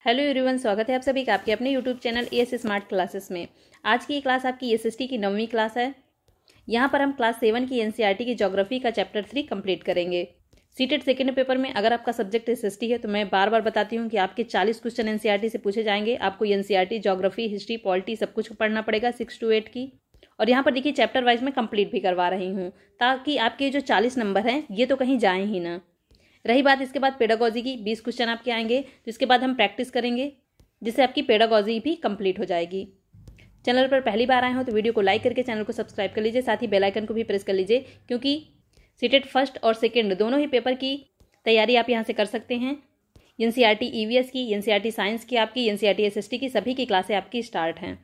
Hello everyone, स्वागत है आप सभी का आपके अपने YouTube channel as smart classes में। आज की ये क्लास आपकी एसएसटी की 9वीं क्लास है। यहाँ पर हम क्लास 7 की एनसीईआरटी की ज्योग्राफी का चैप्टर 3 कंप्लीट करेंगे। सीटेट सेकेंड पेपर में अगर आपका सब्जेक्ट एसएसटी है तो मैं बार बार बताती हूँ कि आपके 40 क्वेश्चन एनसीईआरटी से पूछे जाएंगे। आपको एनसीईआरटी, ज्योग्राफी, हिस्ट्री, पॉलिटी सब कुछ पढ़ना पड़ेगा 6 to 8 की। और यहाँ पर देखिए चैप्टर वाइज में कंप्लीट भी करवा रही हूँ ताकि आपके जो 40 नंबर हैं ये तो कहीं जाएँ ही ना। रही बात इसके बाद पेडागोजी की, 20 क्वेश्चन आपके आएंगे, तो इसके बाद हम प्रैक्टिस करेंगे जिससे आपकी पेडागोजी भी कंप्लीट हो जाएगी। चैनल पर पहली बार आए हो तो वीडियो को लाइक करके चैनल को सब्सक्राइब कर लीजिए, साथ ही बेल आइकन को भी प्रेस कर लीजिए क्योंकि सीटेट फर्स्ट और सेकंड दोनों ही पेपर की तैयारी आप यहां से कर सकते हैं। एनसीईआरटी ईवीएस की, एनसीईआरटी साइंस की, आपकी एनसीईआरटी एसएसटी की सभी की क्लासें आपकी स्टार्ट हैं।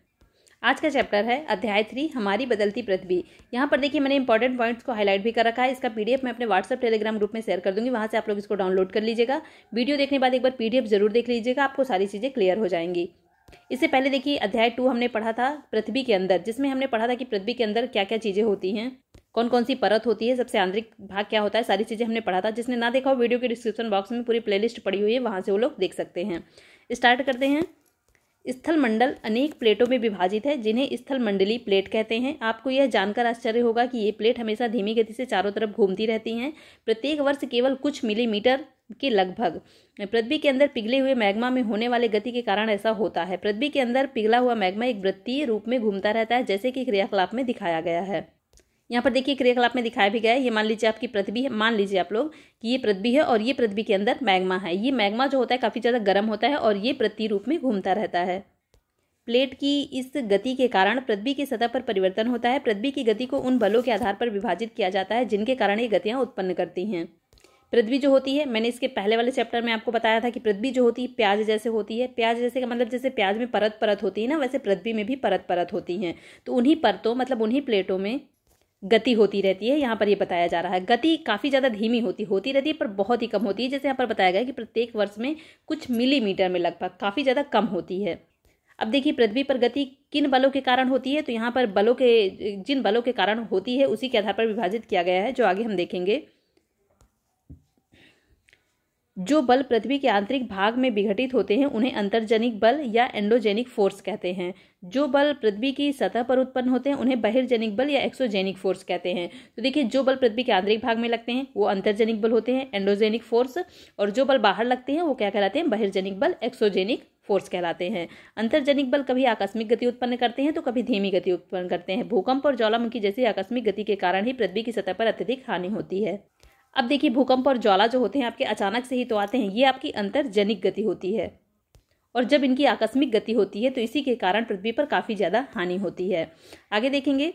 आज का चैप्टर है अध्याय 3, हमारी बदलती पृथ्वी। यहाँ पर देखिए मैंने इंपॉर्टेंट पॉइंट्स को हाईलाइट भी कर रखा है। इसका पीडीएफ मैं अपने व्हाट्सएप टेलीग्राम ग्रुप में शेयर कर दूंगी, वहां से आप लोग इसको डाउनलोड कर लीजिएगा। वीडियो देखने के बाद एक बार पीडीएफ जरूर देख लीजिएगा, आपको सारी चीजें क्लियर हो जाएंगी। इससे पहले देखिए अध्याय 2 हमने पढ़ा था पृथ्वी के अंदर, जिसमें हमने पढ़ा था कि पृथ्वी के अंदर क्या क्या चीजें होती हैं, कौन कौन सी परत होती है, सबसे आंतरिक भाग क्या होता है, सारी चीजें हमने पढ़ा था। जिसने ना देखा हो वीडियो के डिस्क्रिप्शन बॉक्स में पूरी प्लेलिस्ट पड़ी हुई है, वहां से वो लोग देख सकते हैं। स्टार्ट करते हैं। स्थल मंडल अनेक प्लेटों में विभाजित है जिन्हें स्थल मंडली प्लेट कहते हैं। आपको यह जानकर आश्चर्य होगा कि ये प्लेट हमेशा धीमी गति से चारों तरफ घूमती रहती हैं, प्रत्येक वर्ष केवल कुछ मिलीमीटर के लगभग। पृथ्वी के अंदर पिघले हुए मैग्मा में होने वाले गति के कारण ऐसा होता है। पृथ्वी के अंदर पिघला हुआ मैग्मा एक वृत्तीय रूप में घूमता रहता है, जैसे कि क्रियाकलाप में दिखाया गया है। यहाँ पर देखिए क्रियाकलाप में दिखाया भी गया है। ये मान लीजिए आपकी पृथ्वी है, मान लीजिए आप लोग कि ये पृथ्वी है और ये पृथ्वी के अंदर मैग्मा है। ये मैग्मा जो होता है काफी ज्यादा गर्म होता है और ये वृत्तीय रूप में घूमता रहता है। प्लेट की इस गति के कारण पृथ्वी की सतह पर परिवर्तन होता है। पृथ्वी की गति को उन बलों के आधार पर विभाजित किया जाता है जिनके कारण ये गतियां उत्पन्न करती हैं। पृथ्वी जो होती है, मैंने इसके पहले वाले चैप्टर में आपको बताया था कि पृथ्वी जो होती है प्याज जैसे होती है। प्याज जैसे का मतलब जैसे प्याज में परत परत होती है ना, वैसे पृथ्वी में भी परत परत होती हैं। तो उन्हीं परतों मतलब उन्हीं प्लेटों में गति होती रहती है। यहाँ पर ये बताया जा रहा है गति काफी ज्यादा धीमी होती रहती है, पर बहुत ही कम होती है। जैसे यहाँ पर बताया गया कि प्रत्येक वर्ष में कुछ मिलीमीटर में लगभग, काफी ज्यादा कम होती है। अब देखिए पृथ्वी पर गति किन बलों के कारण होती है, तो यहाँ पर जिन बलों के कारण होती है उसी के आधार पर विभाजित किया गया है, जो आगे हम देखेंगे। जो बल पृथ्वी के आंतरिक भाग में विघटित होते हैं उन्हें अंतर्जनिक बल या एंडोजेनिक फोर्स कहते हैं। जो बल पृथ्वी की सतह पर उत्पन्न होते हैं उन्हें बहिर्जनिक बल या एक्सोजेनिक फोर्स कहते हैं। तो देखिए जो बल पृथ्वी के आंतरिक भाग में लगते हैं वो अंतर्जनिक बल होते हैं, एंडोजेनिक फोर्स, और जो बल बाहर लगते हैं वो क्या कहलाते हैं, बहिर्जनिक बल, एक्सोजेनिक फोर्स कहलाते हैं। अंतर्जनिक बल कभी आकस्मिक गति उत्पन्न करते हैं तो कभी धीमी गति उत्पन्न करते हैं। भूकंप और ज्वालामुखी जैसी आकस्मिक गति के कारण ही पृथ्वी की सतह पर अत्यधिक हानि होती है। अब देखिए भूकंप और ज्वाला जो होते हैं आपके अचानक से ही तो आते हैं, ये आपकी अंतर्जनिक गति होती है। और जब इनकी आकस्मिक गति होती है तो इसी के कारण पृथ्वी पर काफी ज्यादा हानि होती है। आगे देखेंगे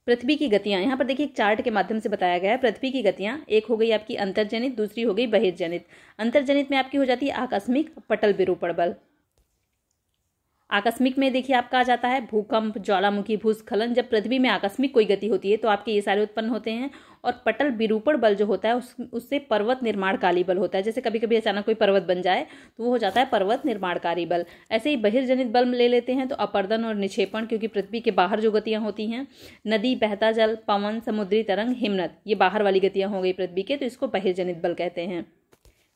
पृथ्वी की गतियां। यहाँ पर देखिए एक चार्ट के माध्यम से बताया गया है पृथ्वी की गतियां। एक हो गई आपकी अंतर्जनित, दूसरी हो गई बहिर्जनित। अंतर्जनित में आपकी हो जाती है आकस्मिक पटल विरूपण बल। आकस्मिक में देखिए आपका आ जाता है भूकंप, ज्वालामुखी, भूस्खलन। जब पृथ्वी में आकस्मिक कोई गति होती है तो आपके ये सारे उत्पन्न होते हैं। और पटल विरूपण बल जो होता है उससे पर्वत निर्माणकारी बल होता है। जैसे कभी कभी अचानक कोई पर्वत बन जाए तो वो हो जाता है पर्वत निर्माणकारी बल। ऐसे ही बहिर्जनित बल ले लेते हैं तो अपर्दन और निक्षेपण, क्योंकि पृथ्वी के बाहर जो गतियां होती हैं, नदी, बहता जल, पवन, समुद्री तरंग, हिमनद, ये बाहर वाली गतियां हो गई पृथ्वी के, तो इसको बहिर्जनित बल कहते हैं।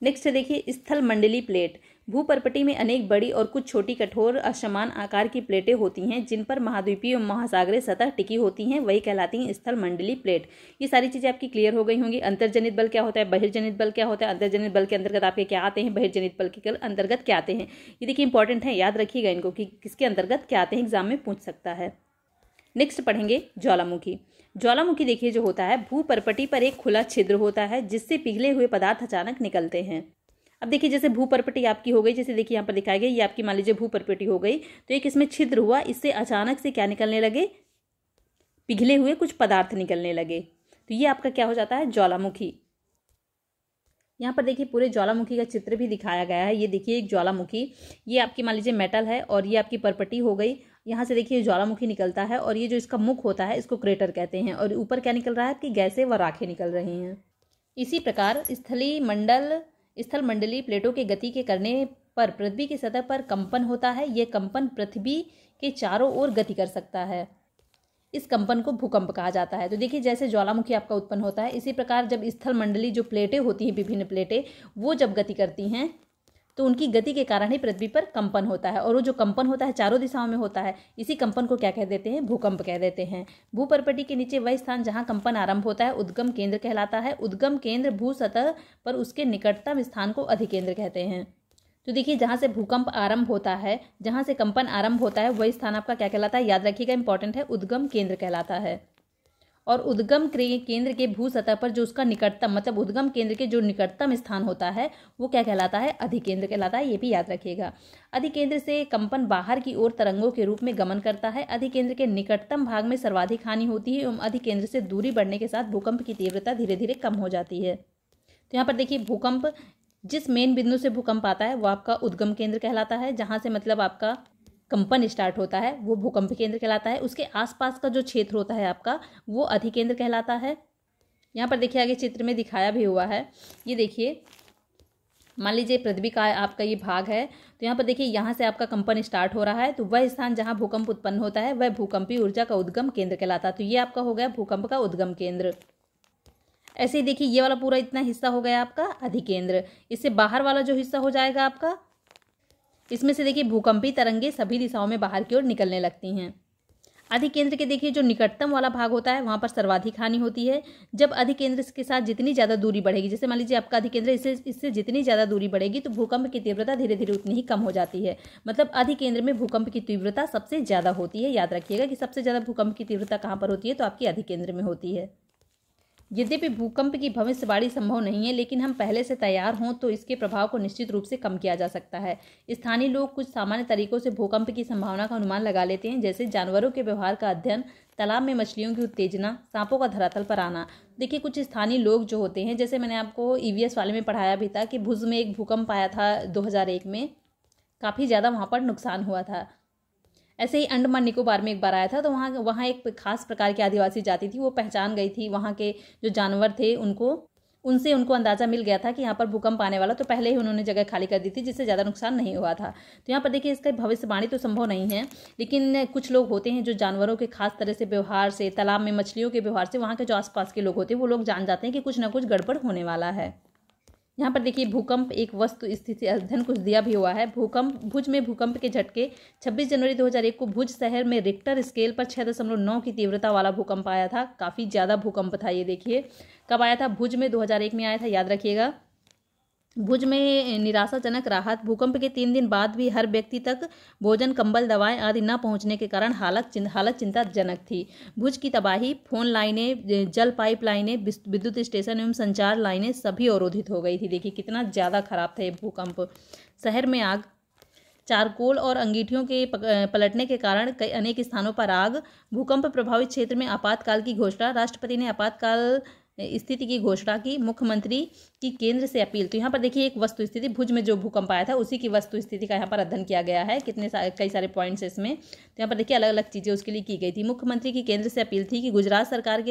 नेक्स्ट देखिए स्थल मंडली प्लेट। भूपर्पटी में अनेक बड़ी और कुछ छोटी कठोर असमान आकार की प्लेटें होती हैं जिन पर महाद्वीपीय और महासागरीय सतह टिकी होती हैं, वही कहलाती हैं स्थल मंडली प्लेट। ये सारी चीजें आपकी क्लियर हो गई होंगी। अंतर्जनित बल क्या होता है, बहिर्जनित बल क्या होता है, अंतर्जनित बल के अंतर्गत आपके क्या आते हैं, बहिर्जनित बल के अंतर्गत क्या आते हैं। ये देखिए इंपॉर्टेंट है, याद रखिएगा इनको कि किसके अंतर्गत क्या आते हैं, एग्जाम में पूछ सकता है। नेक्स्ट पढ़ेंगे ज्वालामुखी। ज्वालामुखी देखिए जो होता है भूपर्पटी पर एक खुला छिद्र होता है जिससे पिघले हुए पदार्थ अचानक निकलते हैं। अब देखिए जैसे भूपर्पटी आपकी हो गई, जैसे देखिए यहाँ पर दिखाई गई, ये आपकी मान लीजिए भूपर्पटी हो गई, तो एक इसमें छिद्र हुआ, इससे अचानक से क्या निकलने लगे, पिघले हुए कुछ पदार्थ निकलने लगे, तो ये आपका क्या हो जाता है, ज्वालामुखी। यहाँ पर देखिए पूरे ज्वालामुखी का चित्र भी दिखाया गया है। ये देखिए एक ज्वालामुखी, ये आपकी मान लीजिए मेटल है और ये आपकी परपटी हो गई। यहाँ से देखिए ज्वालामुखी निकलता है और ये जो इसका मुख होता है इसको क्रेटर कहते हैं, और ऊपर क्या निकल रहा है कि गैसें व राखें निकल रही हैं। इसी प्रकार स्थल मंडली प्लेटों के गति के करने पर पृथ्वी की सतह पर कंपन होता है। यह कंपन पृथ्वी के चारों ओर गति कर सकता है। इस कंपन को भूकंप कहा जाता है। तो देखिए जैसे ज्वालामुखी आपका उत्पन्न होता है, इसी प्रकार जब स्थल मंडली जो प्लेटें होती हैं, विभिन्न प्लेटें, वो जब गति करती हैं तो उनकी गति के कारण ही पृथ्वी पर कंपन होता है, और वो जो कंपन होता है चारों दिशाओं में होता है। इसी कंपन को क्या कह देते हैं? भूकंप कह देते हैं। भूपर्पटी के नीचे वह स्थान जहां कंपन आरंभ होता है उद्गम केंद्र कहलाता है। उद्गम केंद्र भू सतह पर उसके निकटतम स्थान को अधिकेंद्र कहते हैं। तो देखिए, जहां से भूकंप आरंभ होता है, जहां से कंपन आरंभ होता है, वही स्थान आपका क्या कहलाता है? याद रखिएगा, इंपॉर्टेंट है, उद्गम केंद्र कहलाता है। और उद्गम केंद्र के भू सतह पर जो उसका निकटतम, मतलब उद्गम केंद्र के जो निकटतम स्थान होता है वो क्या कहलाता है? अधिकेंद्र कहलाता है। ये भी याद रखिएगा। अधिकेंद्र से कंपन बाहर की ओर तरंगों के रूप में गमन करता है। अधिकेंद्र के निकटतम भाग में सर्वाधिक हानि होती है एवं अधिकेंद्र से दूरी बढ़ने के साथ भूकंप की तीव्रता धीरे धीरे कम हो जाती है। तो यहाँ पर देखिए, भूकंप जिस मेन बिंदु से भूकंप आता है वो आपका उद्गम केंद्र कहलाता है। जहाँ से मतलब आपका कंपन स्टार्ट होता है वो भूकंप केंद्र कहलाता है। उसके आसपास का जो क्षेत्र होता है आपका वो अधिकेंद्र कहलाता है। यहाँ पर देखिए, आगे चित्र में दिखाया भी हुआ है। ये देखिए, मान लीजिए पृथ्वी का आपका ये भाग है, तो यहाँ पर देखिए यहाँ से आपका कंपन स्टार्ट हो रहा है, तो वह स्थान जहाँ भूकंप उत्पन्न होता है वह भूकंपीय ऊर्जा का उद्गम केंद्र कहलाता है। तो ये आपका हो गया भूकंप का उद्गम केंद्र। ऐसे ही देखिए, ये वाला पूरा इतना हिस्सा हो गया आपका अधिकेंद्र। इससे बाहर वाला जो हिस्सा हो जाएगा आपका, इसमें से देखिए भूकंपी तरंगे सभी दिशाओं में बाहर की ओर निकलने लगती हैं। अधिकेंद्र के देखिए जो निकटतम वाला भाग होता है वहां पर सर्वाधिक हानि होती है। जब अधिकेंद्र के साथ जितनी ज़्यादा दूरी बढ़ेगी, जैसे मान लीजिए आपका अधिकेंद्र इससे जितनी ज़्यादा दूरी बढ़ेगी तो भूकंप की तीव्रता धीरे धीरे उतनी ही कम हो जाती है। मतलब अधिकेंद्र में भूकंप की तीव्रता सबसे ज़्यादा होती है। याद रखिएगा कि सबसे ज़्यादा भूकंप की तीव्रता कहाँ पर होती है? तो आपकी अधिकेंद्र में होती है। यद्यपि भूकंप की भविष्यवाणी संभव नहीं है, लेकिन हम पहले से तैयार हों तो इसके प्रभाव को निश्चित रूप से कम किया जा सकता है। स्थानीय लोग कुछ सामान्य तरीकों से भूकंप की संभावना का अनुमान लगा लेते हैं, जैसे जानवरों के व्यवहार का अध्ययन, तालाब में मछलियों की उत्तेजना, सांपों का धरातल पर आना। देखिए, कुछ स्थानीय लोग जो होते हैं, जैसे मैंने आपको ईवीएस वाले में पढ़ाया भी था कि भुज में एक भूकंप आया था 2001 में, काफ़ी ज़्यादा वहाँ पर नुकसान हुआ था। ऐसे ही अंडमान निकोबार में एक बार आया था, तो वहाँ एक खास प्रकार की आदिवासी जाति थी, वो पहचान गई थी। वहाँ के जो जानवर थे उनसे उनको अंदाज़ा मिल गया था कि यहाँ पर भूकंप आने वाला, तो पहले ही उन्होंने जगह खाली कर दी थी, जिससे ज़्यादा नुकसान नहीं हुआ था। तो यहाँ पर देखिए, इसका भविष्यवाणी तो संभव नहीं है, लेकिन कुछ लोग होते हैं जो जानवरों के खास तरह से व्यवहार से, तालाब में मछलियों के व्यवहार से, वहाँ के जो आसपास के लोग होते हैं वो लोग जान जाते हैं कि कुछ ना कुछ गड़बड़ होने वाला है। यहाँ पर देखिए, भूकंप एक वस्तु स्थिति अध्ययन कुछ दिया भी हुआ है। भुज में भूकंप के झटके 26 जनवरी 2001 को भुज शहर में रिक्टर स्केल पर 6.9 की तीव्रता वाला भूकंप आया था। काफ़ी ज़्यादा भूकंप था ये। देखिए कब आया था? भुज में 2001 में आया था, याद रखिएगा। भुज में निराशाजनक राहत। भूकंप के 3 दिन बाद भी हर व्यक्ति तक भोजन, कंबल, दवाएं आदि न पहुंचने के कारण हालत चिंताजनक थी। भुज की तबाही, फोन लाइनें, जल पाइप लाइनें, विद्युत स्टेशन एवं संचार लाइनें सभी अवरोधित हो गई थी। देखिए कितना ज़्यादा खराब था ये भूकंप। शहर में आग, चारकोल और अंगीठियों के पलटने के कारण अनेक स्थानों पर आग। भूकंप प्रभावित क्षेत्र में आपातकाल की घोषणा। राष्ट्रपति ने आपातकाल स्थिति की घोषणा की। मुख्यमंत्री की केंद्र से अपील। तो यहाँ पर देखिए एक वस्तु स्थिति, भुज में जो भूकंप आया था उसी की वस्तु स्थिति का यहाँ पर अध्ययन किया गया है। कई सारे पॉइंट्स है इसमें। तो यहाँ पर देखिए अलग अलग चीज़ें उसके लिए की गई थी। मुख्यमंत्री की केंद्र से अपील थी कि गुजरात सरकार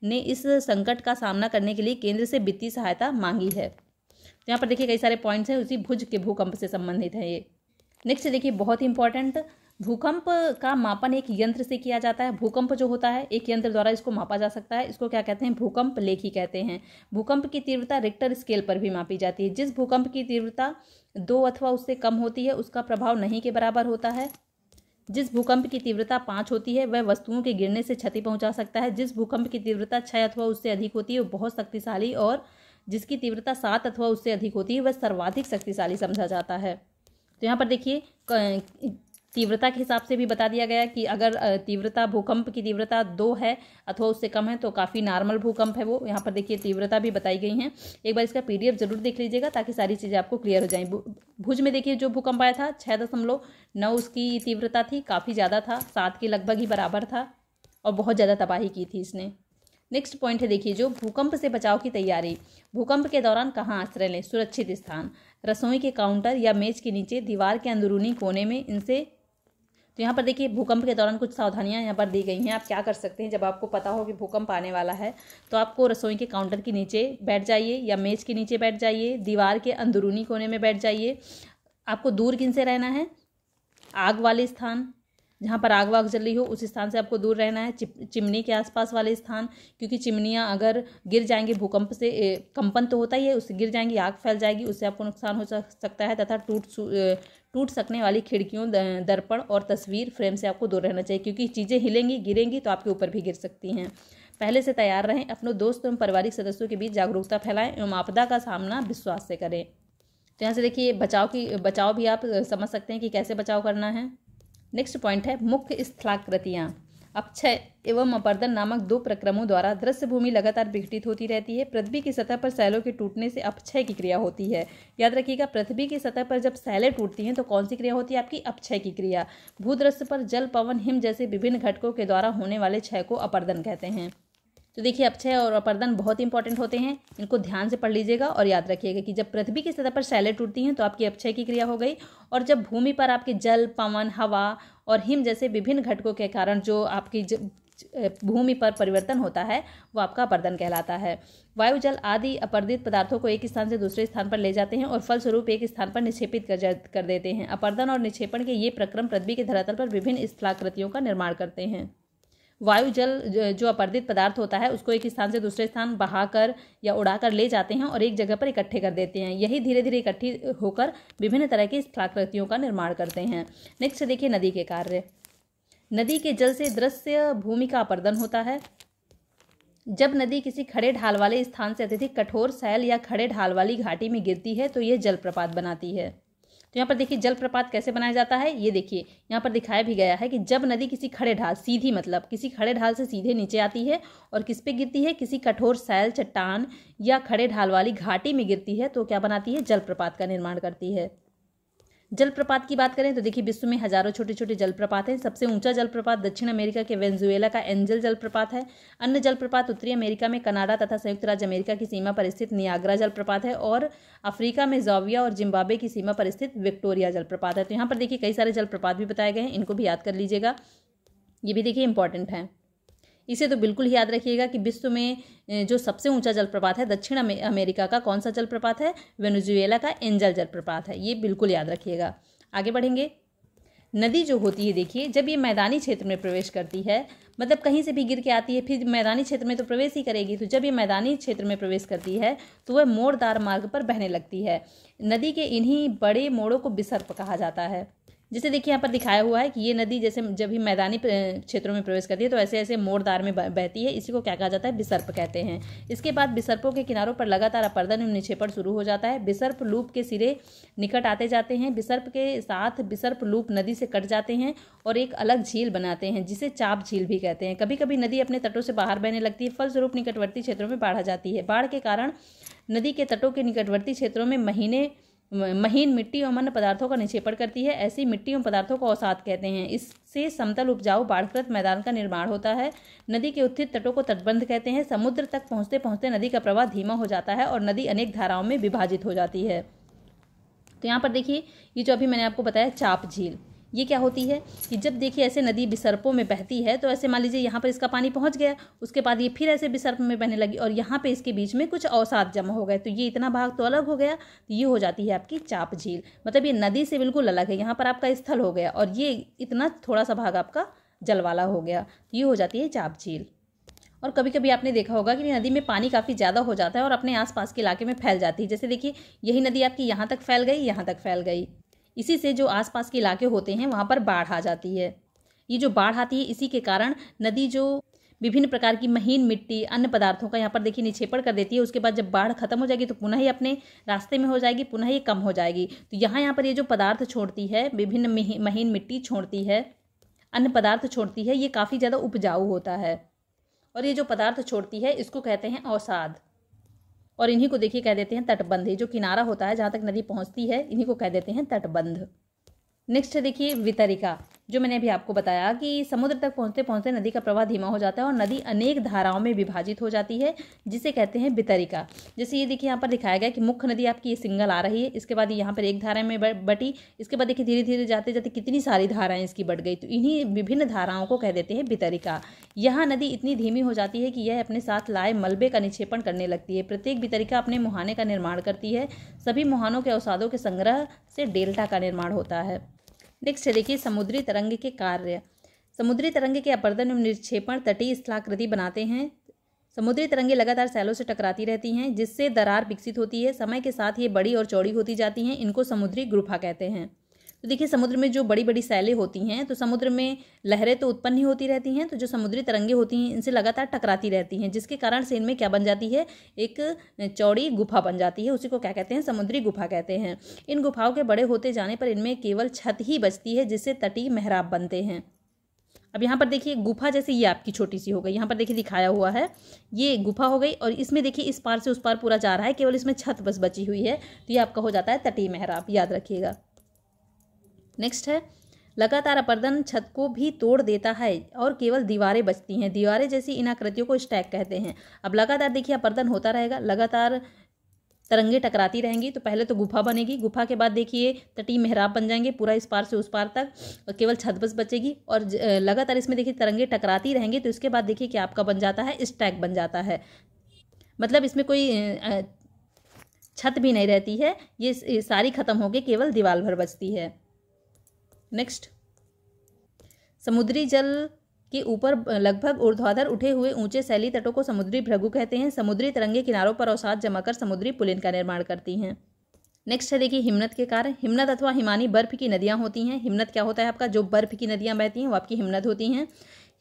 ने इस संकट का सामना करने के लिए केंद्र से वित्तीय सहायता मांगी है। तो यहाँ पर देखिए कई सारे पॉइंट्स हैं, उसी भुज के भूकंप से संबंधित है ये। नेक्स्ट देखिए, बहुत ही इंपॉर्टेंट, भूकंप का मापन एक यंत्र से किया जाता है। भूकंप जो होता है एक यंत्र द्वारा इसको मापा जा सकता है। इसको क्या कहते हैं? भूकंप लेखी कहते हैं। भूकंप की तीव्रता रिक्टर स्केल पर भी मापी जाती है। जिस भूकंप की तीव्रता 2 अथवा उससे कम होती है उसका प्रभाव नहीं के बराबर होता है। जिस भूकंप की तीव्रता 5 होती है वह वस्तुओं के गिरने से क्षति पहुंचा सकता है। जिस भूकंप की तीव्रता 6 अथवा उससे अधिक होती है वो बहुत शक्तिशाली, और जिसकी तीव्रता 7 अथवा उससे अधिक होती है वह सर्वाधिक शक्तिशाली समझा जाता है। तो यहाँ पर देखिए तीव्रता के हिसाब से भी बता दिया गया कि अगर भूकंप की तीव्रता 2 है अथवा उससे कम है तो काफ़ी नॉर्मल भूकंप है वो। यहाँ पर देखिए तीव्रता भी बताई गई हैं। एक बार इसका PDF जरूर देख लीजिएगा ताकि सारी चीज़ें आपको क्लियर हो जाएं। भुज में देखिए जो भूकंप आया था 6.9 उसकी तीव्रता थी, काफ़ी ज़्यादा था, 7 के लगभग ही बराबर था और बहुत ज़्यादा तबाही की थी इसने। नेक्स्ट पॉइंट है देखिए, जो भूकंप से बचाव की तैयारी। भूकंप के दौरान कहाँ आश्रय लें? सुरक्षित स्थान, रसोई के काउंटर या मेज के नीचे, दीवार के अंदरूनी कोने में। इनसे तो यहाँ पर देखिए भूकंप के दौरान कुछ सावधानियां यहाँ पर दी गई हैं। आप क्या कर सकते हैं, जब आपको पता हो कि भूकंप आने वाला है तो आपको रसोई के काउंटर के नीचे बैठ जाइए या मेज के नीचे बैठ जाइए, दीवार के अंदरूनी कोने में बैठ जाइए। आपको दूर किन से रहना है? आग वाले स्थान, जहाँ पर आग वाग जल रही हो उस स्थान से आपको दूर रहना है। चिमनी के आसपास वाले स्थान, क्योंकि चिमनियाँ अगर गिर जाएंगी, भूकंप से कंपन तो होता ही है, उससे गिर जाएंगी, आग फैल जाएगी, उससे आपको नुकसान हो सकता है। तथा टूट सकने वाली खिड़कियों, दर्पण और तस्वीर फ्रेम से आपको दूर रहना चाहिए, क्योंकि चीज़ें हिलेंगी, गिरेंगी तो आपके ऊपर भी गिर सकती हैं। पहले से तैयार रहें। अपनों दोस्त एवं पारिवारिक सदस्यों के बीच जागरूकता फैलाएं एवं आपदा का सामना विश्वास से करें। तो यहाँ से देखिए बचाव भी आप समझ सकते हैं कि कैसे बचाव करना है। नेक्स्ट पॉइंट है मुख्य स्थलाकृतियाँ। अपक्षय एवं अपर्दन नामक 2 प्रक्रमों द्वारा दृश्य भूमि लगातार विघटित होती रहती है। पृथ्वी की सतह पर सैलों के टूटने से अपक्षय की क्रिया होती है। याद रखिएगा, पृथ्वी की सतह पर जब सैलें टूटती हैं तो कौन सी क्रिया होती है? आपकी अपक्षय की क्रिया। भूदृश्य पर जल, पवन, हिम जैसे विभिन्न घटकों के द्वारा होने वाले क्षय को अपर्दन कहते हैं। तो देखिए, अपक्षय और अपर्दन बहुत इंपॉर्टेंट होते हैं, इनको ध्यान से पढ़ लीजिएगा और याद रखिएगा कि जब पृथ्वी की सतह पर सैलें टूटती हैं तो आपकी अपक्षय की क्रिया हो गई, और जब भूमि पर आपके जल, पवन, हवा और हिम जैसे विभिन्न घटकों के कारण जो आपकी भूमि पर परिवर्तन होता है वो आपका अपर्दन कहलाता है। वायु, जल आदि अपर्दित पदार्थों को एक स्थान से दूसरे स्थान पर ले जाते हैं और फलस्वरूप एक स्थान पर निक्षेपित कर देते हैं। अपर्दन और निक्षेपण के ये प्रक्रम पृथ्वी के धरातल पर विभिन्न स्थलाकृतियों का निर्माण करते हैं। वायु, जल जो अपर्दित पदार्थ होता है उसको एक स्थान से दूसरे स्थान बहाकर या उड़ाकर ले जाते हैं और एक जगह पर इकट्ठे कर देते हैं। यही धीरे धीरे इकट्ठी होकर विभिन्न तरह की स्थलाकृतियों का निर्माण करते हैं। नेक्स्ट देखिए नदी के कार्य। नदी के जल से दृश्य भूमि का अपर्दन होता है। जब नदी किसी खड़े ढाल वाले स्थान से अत्यधिक कठोर सैल या खड़े ढाल वाली घाटी में गिरती है तो ये जलप्रपात बनाती है। तो यहाँ पर देखिए जलप्रपात कैसे बनाया जाता है, ये देखिए यहाँ पर दिखाया भी गया है कि जब नदी किसी खड़े ढाल, सीधी मतलब किसी खड़े ढाल से सीधे नीचे आती है और किस पे गिरती है? किसी कठोर सैल, चट्टान या खड़े ढाल वाली घाटी में गिरती है तो क्या बनाती है? जलप्रपात का निर्माण करती है। जलप्रपात की बात करें तो देखिए विश्व में हजारों छोटे छोटे जलप्रपात हैं। सबसे ऊंचा जलप्रपात दक्षिण अमेरिका के वेनेजुएला का एंजल जलप्रपात है। अन्य जलप्रपात उत्तरी अमेरिका में कनाडा तथा संयुक्त राज्य अमेरिका की सीमा पर स्थित नियाग्रा जलप्रपात है और अफ्रीका में ज़ाम्बिया और जिम्बाब्वे की सीमा पर स्थित विक्टोरिया जलप्रपात है। तो यहाँ पर देखिए कई सारे जलप्रपात भी बताए गए हैं, इनको भी याद कर लीजिएगा, ये भी देखिए इंपॉर्टेंट है। इसे तो बिल्कुल ही याद रखिएगा कि विश्व में जो सबसे ऊंचा जलप्रपात है दक्षिण अमेरिका का कौन सा जलप्रपात है? वेनेजुएला का एंजल जलप्रपात है, ये बिल्कुल याद रखिएगा। आगे बढ़ेंगे। नदी जो होती है देखिए, जब ये मैदानी क्षेत्र में प्रवेश करती है, मतलब कहीं से भी गिर के आती है फिर मैदानी क्षेत्र में तो प्रवेश ही करेगी, तो जब ये मैदानी क्षेत्र में प्रवेश करती है तो वह मोड़दार मार्ग पर बहने लगती है। नदी के इन्हीं बड़े मोड़ों को विसर्प कहा जाता है। जैसे देखिए यहाँ पर दिखाया हुआ है कि ये नदी जैसे जब भी मैदानी क्षेत्रों में प्रवेश करती है तो ऐसे ऐसे मोड़दार में बहती है, इसी को क्या कहा जाता है? विसर्प कहते हैं। इसके बाद विसर्पों के किनारों पर लगातार अपर्दन एवं निक्षेपण शुरू हो जाता है। विसर्प लूप के सिरे निकट आते जाते हैं। विसर्प के साथ विसर्प लूप नदी से कट जाते हैं और एक अलग झील बनाते हैं जिसे चाप झील भी कहते हैं। कभी कभी नदी अपने तटों से बाहर बहने लगती है, फलस्वरूप निकटवर्ती क्षेत्रों में बाढ़ आ जाती है। बाढ़ के कारण नदी के तटों के निकटवर्ती क्षेत्रों में महीन मिट्टी एवं अन्य पदार्थों का निक्षेपण करती है। ऐसी मिट्टी एवं पदार्थों को अवसाद कहते हैं। इससे समतल उपजाऊ बाढ़ग्रस्त मैदान का निर्माण होता है। नदी के उत्थित तटों को तटबंध कहते हैं। समुद्र तक पहुँचते पहुँचते नदी का प्रवाह धीमा हो जाता है और नदी अनेक धाराओं में विभाजित हो जाती है। तो यहाँ पर देखिए ये जो अभी मैंने आपको बताया चाप झील, ये क्या होती है कि जब देखिए ऐसे नदी विसर्पों में बहती है तो ऐसे मान लीजिए यहाँ पर इसका पानी पहुँच गया, उसके बाद ये फिर ऐसे विसर्प में बहने लगी और यहाँ पे इसके बीच में कुछ अवसाद जमा हो गए, तो ये इतना भाग तो अलग हो गया, तो ये हो जाती है आपकी चाप झील। मतलब ये नदी से बिल्कुल अलग है, यहाँ पर आपका स्थल हो गया और ये इतना थोड़ा सा भाग आपका जल वाला हो गया, तो ये हो जाती है चाप झील। और कभी कभी आपने देखा होगा कि नदी में पानी काफ़ी ज़्यादा हो जाता है और अपने आसपास के इलाके में फैल जाती है। जैसे देखिए यही नदी आपकी यहाँ तक फैल गई, यहाँ तक फैल गई, इसी से जो आसपास के इलाके होते हैं वहाँ पर बाढ़ आ जाती है। ये जो बाढ़ आती है इसी के कारण नदी जो विभिन्न प्रकार की महीन मिट्टी, अन्य पदार्थों का यहाँ पर देखिए निक्षेपण कर देती है। उसके बाद जब बाढ़ खत्म हो जाएगी तो पुनः ही अपने रास्ते में हो जाएगी, पुनः ये कम हो जाएगी। तो यहाँ पर ये जो पदार्थ छोड़ती है, विभिन्न महीन मिट्टी छोड़ती है, अन्य पदार्थ छोड़ती है, ये काफ़ी ज़्यादा उपजाऊ होता है। और ये जो पदार्थ छोड़ती है इसको कहते हैं अवसाद, और इन्हीं को देखिए कह देते हैं तटबंध। जो किनारा होता है जहाँ तक नदी पहुँचती है इन्हीं को कह देते हैं तटबंध। नेक्स्ट देखिए वितरिका, जो मैंने अभी आपको बताया कि समुद्र तक पहुँचते पहुँचते नदी का प्रवाह धीमा हो जाता है और नदी अनेक धाराओं में विभाजित हो जाती है, जिसे कहते हैं वितरिका। जैसे ये देखिए यहाँ पर दिखाया गया कि मुख्य नदी आपकी ये सिंगल आ रही है, इसके बाद यहाँ पर एक धारा में बटी, इसके बाद देखिए धीरे धीरे जाते जाते कितनी सारी धाराएं इसकी बढ़ गई, तो इन्हीं विभिन्न धाराओं को कह देते हैं वितरिका। यहाँ नदी इतनी धीमी हो जाती है कि यह अपने साथ लाए मलबे का निक्षेपण करने लगती है। प्रत्येक वितरिका अपने मुहाने का निर्माण करती है। सभी मुहानों के अवसादों के संग्रह से डेल्टा का निर्माण होता है। नेक्स्ट है देखिए समुद्री तरंग के कार्य। समुद्री तरंग के अपर्दन एवं निक्षेपण तटीय स्थलाकृति बनाते हैं। समुद्री तरंगें लगातार सैलों से टकराती रहती हैं जिससे दरार विकसित होती है। समय के साथ ये बड़ी और चौड़ी होती जाती हैं। इनको समुद्री गुफा कहते हैं। तो देखिए समुद्र में जो बड़ी बड़ी सैलें होती हैं तो समुद्र में लहरें तो उत्पन्न ही होती रहती हैं, तो जो समुद्री तरंगें होती हैं इनसे लगातार टकराती रहती हैं जिसके कारण से इनमें क्या बन जाती है, एक चौड़ी गुफा बन जाती है। उसी को क्या कहते हैं, समुद्री गुफा कहते हैं। इन गुफाओं के बड़े होते जाने पर इनमें केवल छत ही बचती है जिससे तटीय मेहराब बनते हैं। अब यहाँ पर देखिए गुफा जैसे ये आपकी छोटी सी हो गई, यहाँ पर देखिए दिखाया हुआ है ये गुफा हो गई और इसमें देखिए इस पार से उस पार पूरा जा रहा है, केवल इसमें छत बस बची हुई है, तो ये आपका हो जाता है तटीय मेहराब, याद रखिएगा। नेक्स्ट है लगातार अपर्दन छत को भी तोड़ देता है और केवल दीवारें बचती हैं। दीवारें जैसी इन आकृतियों को स्टैक कहते हैं। अब लगातार देखिए अपर्दन होता रहेगा, लगातार तरंगे टकराती रहेंगी, तो पहले तो गुफा बनेगी, गुफा के बाद देखिए तटीय मेहराब बन जाएंगे पूरा इस पार से उस पार तक, और केवल छत बस बचेगी और लगातार इसमें देखिए तरंगे टकराती रहेंगी, तो इसके बाद देखिए क्या आपका बन जाता है, स्टैक बन जाता है। मतलब इसमें कोई छत भी नहीं रहती है, ये सारी खत्म होके केवल दीवार भर बचती है। नेक्स्ट समुद्री जल के ऊपर लगभग ऊर्ध्वाधर उठे हुए ऊंचे सैली तटों को समुद्री भृगु कहते हैं। समुद्री तरंगे किनारों पर अवसाद जमाकर समुद्री पुलिन का निर्माण करती हैं। नेक्स्ट है देखिए हिमनद के कार्य। हिमनद अथवा हिमानी बर्फ की नदियां होती हैं। हिमनद क्या होता है आपका, जो बर्फ की नदियां बहती हैं वो आपकी हिमनद होती हैं।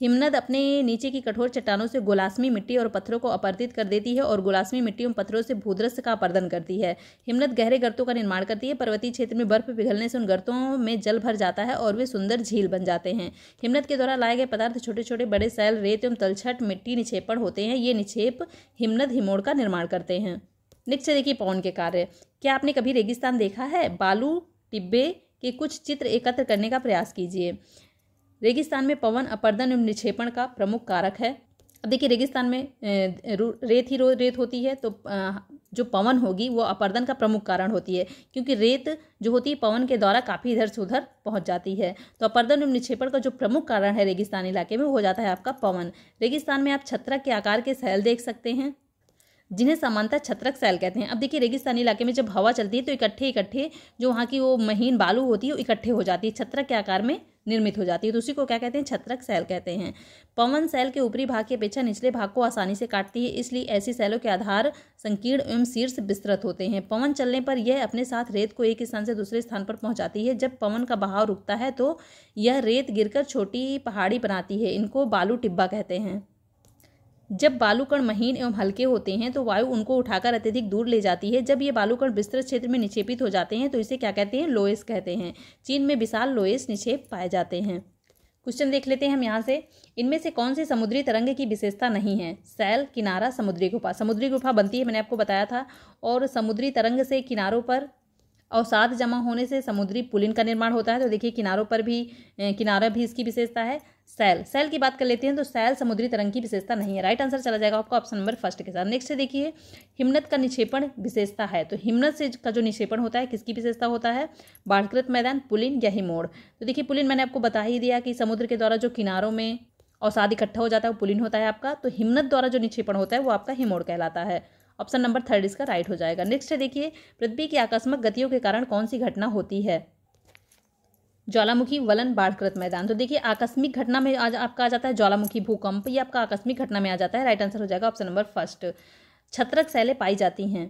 हिमनद अपने नीचे की कठोर चट्टानों से गोलास्मी मिट्टी और पत्थरों को अपरदित कर देती है और गोलास्मी मिट्टी और पत्थरों से भूदृश्य का अपर्दन करती है। हिमनद गहरे गर्तों का निर्माण करती है। पर्वतीय क्षेत्र में बर्फ पिघलने से उन गर्तों में जल भर जाता है और वे सुंदर झील बन जाते हैं। हिमनद के द्वारा लाए गए पदार्थ छोटे छोटे बड़े सैल, रेत एवं तलछट मिट्टी निक्षेपण होते हैं। ये निक्षेप हिमनद हिमोड़ का निर्माण करते हैं। नेक्स्ट देखिए पवन के कार्य। क्या आपने कभी रेगिस्तान देखा है? बालू टिब्बे के कुछ चित्र एकत्र करने का प्रयास कीजिए। रेगिस्तान में पवन अपर्दन एवं निक्षेपण का प्रमुख कारक है। अब देखिए रेगिस्तान में रेत होती है, तो जो पवन होगी वो अपर्दन का प्रमुख कारण होती है, क्योंकि रेत जो होती है पवन के द्वारा काफ़ी इधर से उधर पहुंच जाती है। तो अपर्दन एवं निक्षेपण का जो प्रमुख कारण है रेगिस्तानी इलाके में वो हो जाता है आपका पवन। रेगिस्तान में आप छत्रक के आकार के सैल देख सकते हैं जिन्हें सामान्यतः छत्रक सैल कहते हैं। अब देखिए रेगिस्तानी इलाके में जब हवा चलती है तो इकट्ठे जो वहाँ की वो महीन बालू होती है वो इकट्ठे हो जाती है, छत्रक के आकार में निर्मित हो जाती है, तो उसी को क्या कहते हैं, छत्रक सैल कहते हैं। पवन सैल के ऊपरी भाग की अपेक्षा निचले भाग को आसानी से काटती है, इसलिए ऐसी सैलों के आधार संकीर्ण एवं शीर्ष विस्तृत होते हैं। पवन चलने पर यह अपने साथ रेत को एक स्थान से दूसरे स्थान पर पहुंचाती है। जब पवन का बहाव रुकता है तो यह रेत गिरकर छोटी पहाड़ी बनाती है, इनको बालू टिब्बा कहते हैं। जब बालूकण महीन एवं हल्के होते हैं तो वायु उनको उठाकर अत्यधिक दूर ले जाती है। जब ये बालूकण विस्तृत क्षेत्र में निक्षेपित हो जाते हैं तो इसे क्या कहते हैं, लोएस कहते हैं। चीन में विशाल लोएस निक्षेप पाए जाते हैं। क्वेश्चन देख लेते हैं हम यहाँ से। इनमें से कौन सी समुद्री तरंग की विशेषता नहीं है? सैल, किनारा, समुद्री गुफा। समुद्री गुफा बनती है, मैंने आपको बताया था, और समुद्री तरंग से किनारों पर अवसाद जमा होने से समुद्री पुलिन का निर्माण होता है। तो देखिए किनारा भी इसकी विशेषता है। सैल की बात कर लेते हैं, तो सैल समुद्री तरंग की विशेषता नहीं है। राइट आंसर चला जाएगा आपका ऑप्शन नंबर फर्स्ट के साथ। नेक्स्ट देखिए हिमनद का निक्षेपण विशेषता है। तो हिमनद से का जो निक्षेपण होता है किसकी विशेषता होता है? बाढ़कृत मैदान, पुलिन या हिमोड़। तो देखिए पुलिन मैंने आपको बता ही दिया कि समुद्र के द्वारा जो किनारों में अवसाद इकट्ठा हो जाता है वो पुलिन होता है आपका। तो हिमनद द्वारा जो निक्षेपण होता है वो आपका हिमोड़ कहलाता है। ऑप्शन नंबर थर्ड इसका राइट हो जाएगा। नेक्स्ट देखिए पृथ्वी की आकस्मिक गतियों के कारण कौन सी घटना होती है? ज्वालामुखी, वलन, बाढ़कृत मैदान। तो देखिए आकस्मिक घटना में आज आपका आ जाता है ज्वालामुखी, भूकंप, ये आपका आकस्मिक घटना में आ जाता है। राइट आंसर हो जाएगा ऑप्शन नंबर फर्स्ट। छत्रक सैलें पाई जाती हैं,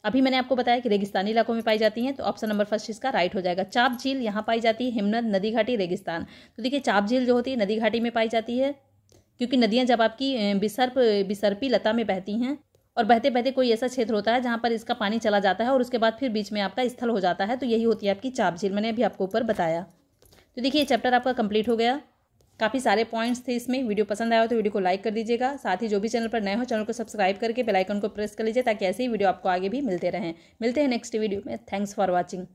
अभी मैंने आपको बताया कि रेगिस्तानी इलाकों में पाई जाती हैं, तो ऑप्शन नंबर फर्स्ट इसका राइट हो जाएगा। चाप झील यहाँ पाई जाती है, हिमनद, नदी घाटी, रेगिस्तान। तो देखिए चाप झील जो होती है नदी घाटी में पाई जाती है, क्योंकि नदियाँ जब आपकी बिसर्पी लता में बहती हैं और बहते बहते कोई ऐसा क्षेत्र होता है जहाँ पर इसका पानी चला जाता है और उसके बाद फिर बीच में आपका स्थल हो जाता है, तो यही होती है आपकी चाप झील। मैंने अभी आपको ऊपर बताया। तो देखिए ये चैप्टर आपका कंप्लीट हो गया। काफ़ी सारे पॉइंट्स थे इसमें। वीडियो पसंद आया हो तो वीडियो को लाइक कर दीजिएगा। साथ ही जो भी चैनल पर नए हो चैनल को सब्सक्राइब करके बेल आइकन को प्रेस कर लीजिए ताकि ऐसे ही वीडियो आपको आगे भी मिलते रहें। मिलते हैं नेक्स्ट वीडियो में। Thanks for watching.